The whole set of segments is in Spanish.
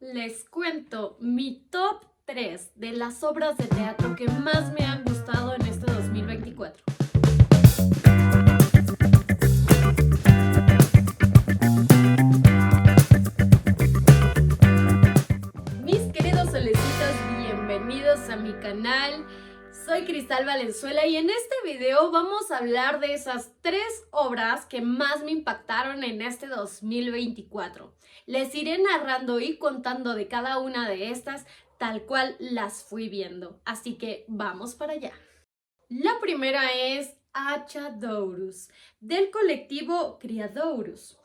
Les cuento mi top 3 de las obras de teatro que más me han gustado en este 2024. Mis queridos solecitos, bienvenidos a mi canal. Soy Cristal Valenzuela y en este video vamos a hablar de esas 3 obras que más me impactaron en este 2024. Les iré narrando y contando de cada una de estas tal cual las fui viendo. Así que vamos para allá. La primera es Achadourus, del colectivo Criadourus.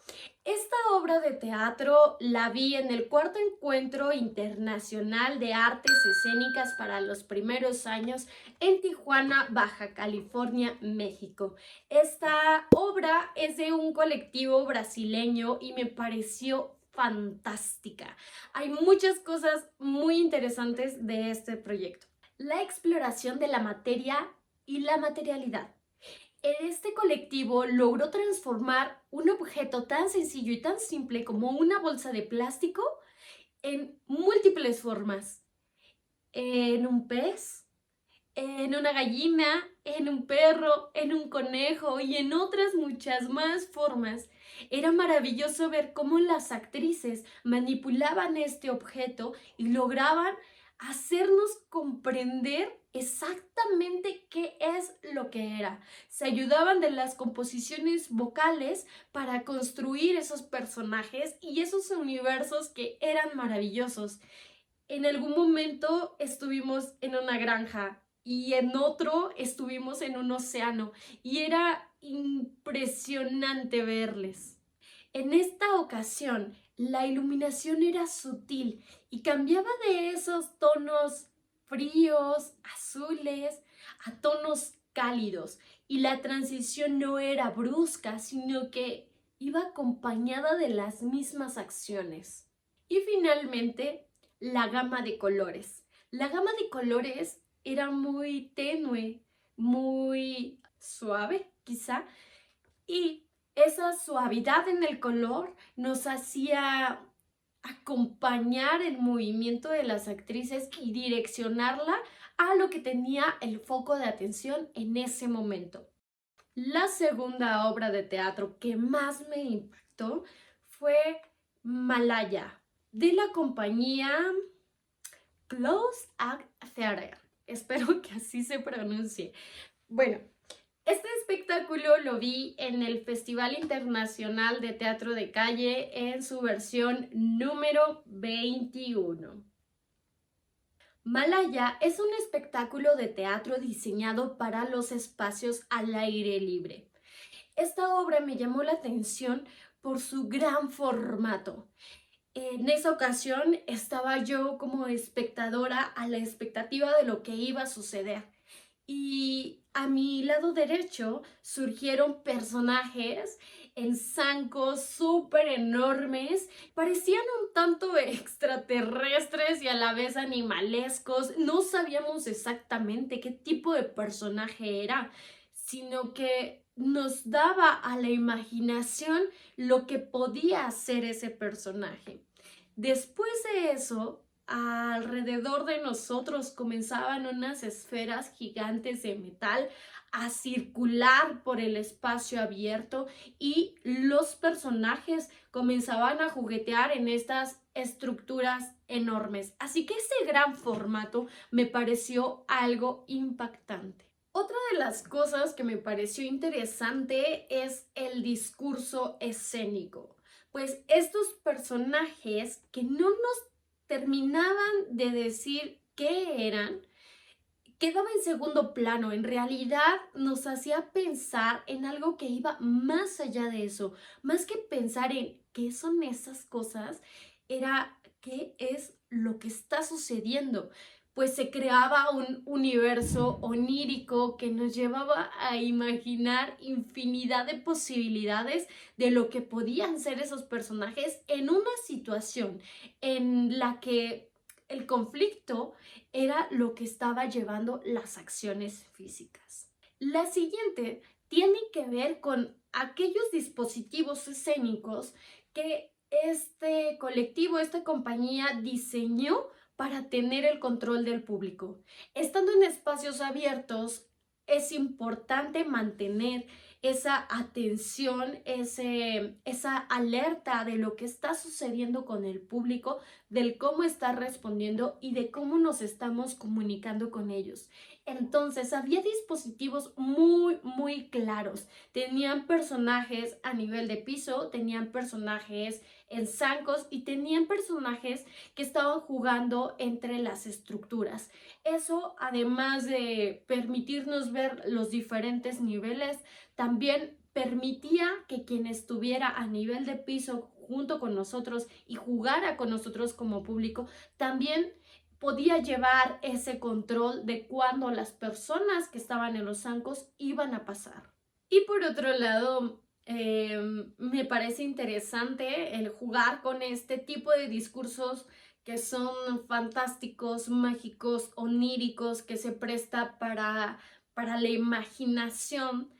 Esta obra de teatro la vi en el cuarto encuentro internacional de artes escénicas para los primeros años en Tijuana, Baja California, México. Esta obra es de un colectivo brasileño y me pareció fantástica. Hay muchas cosas muy interesantes de este proyecto. La exploración de la materia y la materialidad. Este colectivo logró transformar un objeto tan sencillo y tan simple como una bolsa de plástico en múltiples formas. En un pez, en una gallina, en un perro, en un conejo y en otras muchas más formas. Era maravilloso ver cómo las actrices manipulaban este objeto y lograban hacernos comprender exactamente qué es lo que era. Se ayudaban de las composiciones vocales para construir esos personajes y esos universos que eran maravillosos. En algún momento estuvimos en una granja y en otro estuvimos en un océano y era impresionante verles. En esta ocasión, la iluminación era sutil y cambiaba de esos tonos fríos, azules, a tonos cálidos. Y la transición no era brusca, sino que iba acompañada de las mismas acciones. Y finalmente, la gama de colores. La gama de colores era muy tenue, muy suave, quizá, y esa suavidad en el color nos hacía acompañar el movimiento de las actrices y direccionarla a lo que tenía el foco de atención en ese momento. La segunda obra de teatro que más me impactó fue Malaya, de la compañía Close Act Theater. Espero que así se pronuncie. Bueno, este espectáculo lo vi en el Festival Internacional de Teatro de Calle en su versión número 21. Malaya es un espectáculo de teatro diseñado para los espacios al aire libre. Esta obra me llamó la atención por su gran formato. En esa ocasión estaba yo como espectadora a la expectativa de lo que iba a suceder. Y a mi lado derecho surgieron personajes en zancos súper enormes, parecían un tanto extraterrestres y a la vez animalescos. No sabíamos exactamente qué tipo de personaje era, sino que nos daba a la imaginación lo que podía hacer ese personaje. Después de eso, alrededor de nosotros comenzaban unas esferas gigantes de metal a circular por el espacio abierto y los personajes comenzaban a juguetear en estas estructuras enormes. Así que ese gran formato me pareció algo impactante. Otra de las cosas que me pareció interesante es el discurso escénico. Pues estos personajes que no nos terminaban de decir qué eran, quedaba en segundo plano. En realidad nos hacía pensar en algo que iba más allá de eso. Más que pensar en qué son esas cosas, era qué es lo que está sucediendo. Pues se creaba un universo onírico que nos llevaba a imaginar infinidad de posibilidades de lo que podían ser esos personajes en una situación en la que el conflicto era lo que estaba llevando las acciones físicas. La siguiente tiene que ver con aquellos dispositivos escénicos que este colectivo, esta compañía diseñó para tener el control del público. Estando en espacios abiertos, es importante mantener esa atención, esa alerta de lo que está sucediendo con el público, del cómo está respondiendo y de cómo nos estamos comunicando con ellos. Entonces, había dispositivos muy claros. Tenían personajes a nivel de piso, tenían personajes en zancos y tenían personajes que estaban jugando entre las estructuras. Eso, además de permitirnos ver los diferentes niveles, también permitía que quien estuviera a nivel de piso junto con nosotros y jugara con nosotros como público, también podía llevar ese control de cuándo las personas que estaban en los zancos iban a pasar. Y por otro lado, me parece interesante el jugar con este tipo de discursos que son fantásticos, mágicos, oníricos, que se presta para la imaginación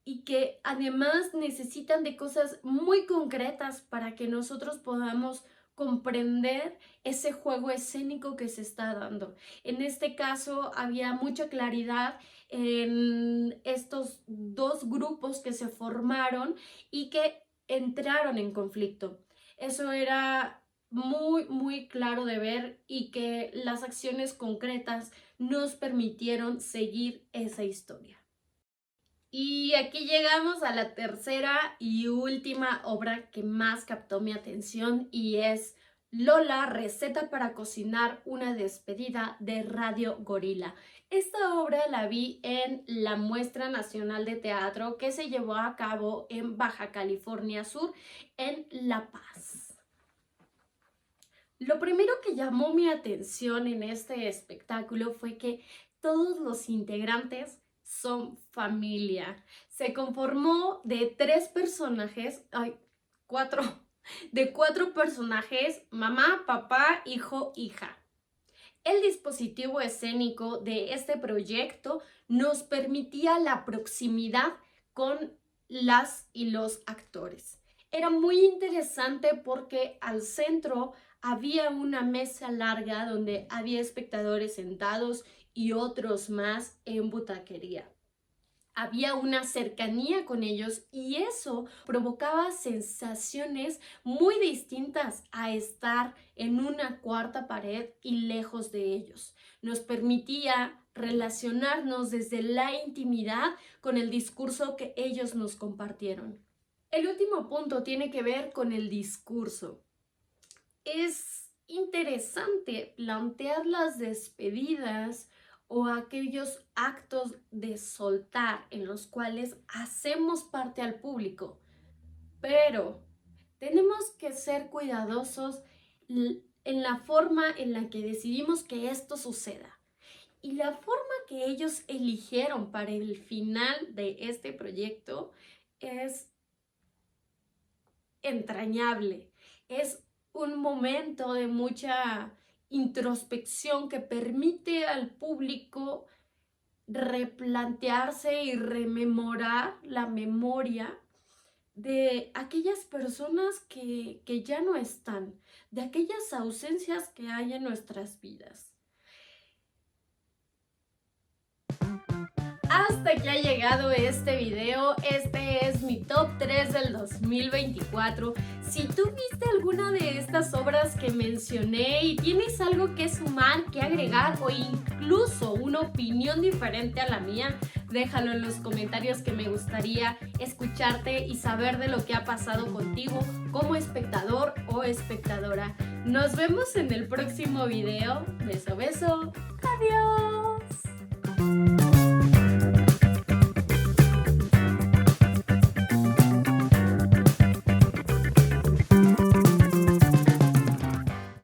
y que además necesitan de cosas muy concretas para que nosotros podamos comprender ese juego escénico que se está dando. En este caso había mucha claridad en estos dos grupos que se formaron y que entraron en conflicto. Eso era muy claro de ver y que las acciones concretas nos permitieron seguir esa historia. Y aquí llegamos a la tercera y última obra que más captó mi atención y es Lola, receta para cocinar una despedida de Radio Gorila. Esta obra la vi en la Muestra Nacional de Teatro que se llevó a cabo en Baja California Sur, en La Paz. Lo primero que llamó mi atención en este espectáculo fue que todos los integrantes son familia. Se conformó de cuatro personajes, mamá, papá, hijo, hija. El dispositivo escénico de este proyecto nos permitía la proximidad con las y los actores. Era muy interesante porque al centro había una mesa larga donde había espectadores sentados y otros más en butaquería. Había una cercanía con ellos y eso provocaba sensaciones muy distintas a estar en una cuarta pared y lejos de ellos. Nos permitía relacionarnos desde la intimidad con el discurso que ellos nos compartieron. El último punto tiene que ver con el discurso. Es interesante plantear las despedidas o aquellos actos de soltar en los cuales hacemos parte al público, pero tenemos que ser cuidadosos en la forma en la que decidimos que esto suceda. Y la forma que ellos eligieron para el final de este proyecto es entrañable. Es un momento de mucha introspección que permite al público replantearse y rememorar la memoria de aquellas personas que ya no están, de aquellas ausencias que hay en nuestras vidas. Hasta aquí ha llegado este video. Este es mi top 3 del 2024. Si tú viste alguna de estas obras que mencioné y tienes algo que sumar, que agregar o incluso una opinión diferente a la mía, déjalo en los comentarios, que me gustaría escucharte y saber de lo que ha pasado contigo como espectador o espectadora. Nos vemos en el próximo video. Beso, beso. Adiós.